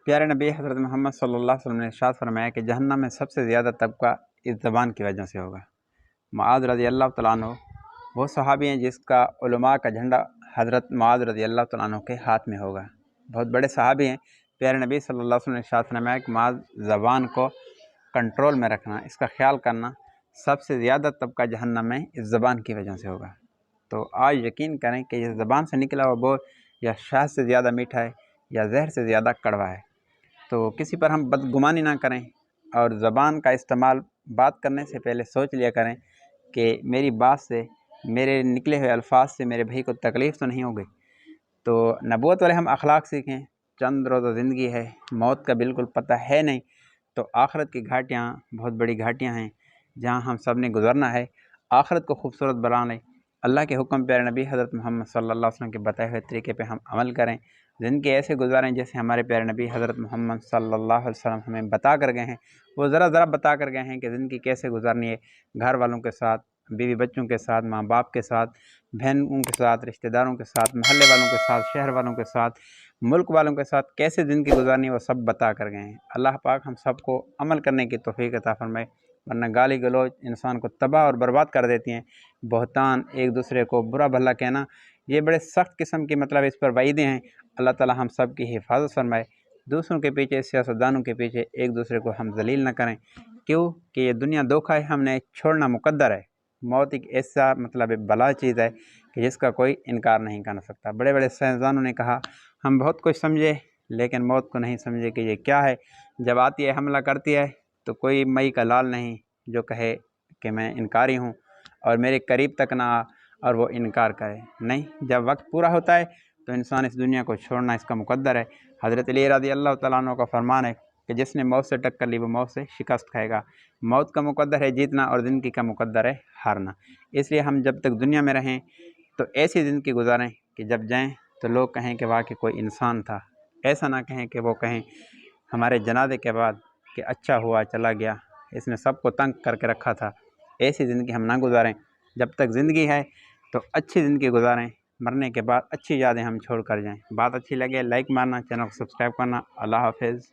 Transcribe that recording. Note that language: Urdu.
پیارے نبی حضرت محمد صلی اللہ علیہ وسلم نے ارشاد فرمایا کہ جہنم میں سب سے زیادہ طبقہ اس زبان کی وجہ سے ہوگا۔ معاذ رضی اللہ تعالیٰ عنہ وہ صحابی ہیں جس کا علماء کا جھنڈا حضرت معاذ رضی اللہ تعالیٰ عنہ کے ہاتھ میں ہوگا، بہت بڑے صحابی ہیں۔ پیارے نبی صلی اللہ علیہ وسلم نے ارشاد فرمایا کہ معاذ زبان کو کنٹرول میں رکھنا، اس کا خیال کرنا، سب سے زیادہ طبقہ جہنم میں اس زبان کی وجہ سے ہوگا۔ تو آج یقین کریں کہ یہ زبان سے نکلا ہوا بول یا شہد سے زیادہ میٹھا ہے یا زہر سے زیادہ کڑوا ہے۔ تو کسی پر ہم بدگمانی نہ کریں، اور زبان کا استعمال بات کرنے سے پہلے سوچ لیا کریں کہ میری بات سے، میرے نکلے ہوئے الفاظ سے میرے بھائی کو تکلیف تو نہیں ہو گئی۔ تو نبوت والے ہم اخلاق سیکھیں، چند روزہ زندگی ہے، موت کا بالکل پتہ ہے نہیں، تو آخرت کی گھاٹیاں بہت بڑی گھاٹیاں ہیں جہاں ہم سب نے گزرنا ہے۔ آخرت کو خوبصورت بنا لیں، اللہ کے حکم پیارے نبی حضرت محمد صلی اللہ علیہ وسلم کے بتائے ہوئے طریقے پہ ہم عمل کریں، زندگی ایسے گزاریں جیسے ہمارے پیارے نبی حضرت محمد صلی اللہ علیہ وسلم ہمیں بتا کر گئے ہیں۔ وہ ذرا بتا کر گئے ہیں کہ زندگی کیسے گزارنی ہے، گھر والوں کے ساتھ، بیوی بچوں کے ساتھ، ماں باپ کے ساتھ، بہنوں کے ساتھ، رشتہ داروں کے ساتھ، محلے والوں کے ساتھ، شہر والوں کے ساتھ، ملک والوں کے ساتھ کیسے زندگی گزارنی ہے، وہ سب بتا کر گئے ہیں۔ اللہ پاک ہم سب کو عمل کرنے کی توفیق عطا فرمائے، ورنہ گالی گلوچ انسان کو تباہ اور برباد کر دیتی ہیں۔ بہتان، ایک دوسرے کو برا بھلا کہنا، یہ بڑے سخت قسم کی اس پر وعیدیں ہیں۔ اللہ تعالی ہم سب کی حفاظت فرمائے۔ دوسروں کے پیچھے، سیاستدانوں کے پیچھے ایک دوسرے کو ہم ذلیل نہ کریں، کیوں کہ یہ دنیا دھوکہ ہے، ہم نے چھوڑنا مقدر ہے۔ موت ایک ایسا بلا چیز ہے کہ جس کا کوئی انکار نہیں کر سکتا۔ بڑے بڑے سائنسدانوں نے کہا ہم بہت کچھ سمجھے لیکن موت کو نہیں سمجھے کہ یہ کیا ہے۔ جب آتی ہے، حملہ کرتی ہے، تو کوئی مئی کا لال نہیں جو کہے کہ میں انکاری ہوں اور میرے قریب تک نہ آ اور وہ انکار کرے، نہیں، جب وقت پورا ہوتا ہے تو انسان اس دنیا کو چھوڑنا اس کا مقدر ہے۔ حضرت علی رضی اللہ تعالیٰ عنہ کا فرمان ہے کہ جس نے موت سے ٹکر لی وہ موت سے شکست کھائے گا۔ موت کا مقدر ہے جیتنا اور زندگی کا مقدر ہے ہارنا۔ اس لیے ہم جب تک دنیا میں رہیں تو ایسی زندگی گزاریں کہ جب جائیں تو لوگ کہیں کہ واقعی کوئی انسان تھا، ایسا نہ کہیں کہ وہ کہیں ہمارے جنازے کے بعد کہ اچھا ہوا چلا گیا، اس نے سب کو تنگ کر کے رکھا تھا۔ ایسی زندگی ہم نہ گزاریں، جب تک زندگی ہے تو اچھی زندگی گزاریں، مرنے کے بعد اچھی یادیں ہم چھوڑ کر جائیں۔ بات اچھی لگے لائک مارنا، چینل کو سبسکرائب کرنا۔ اللہ حافظ۔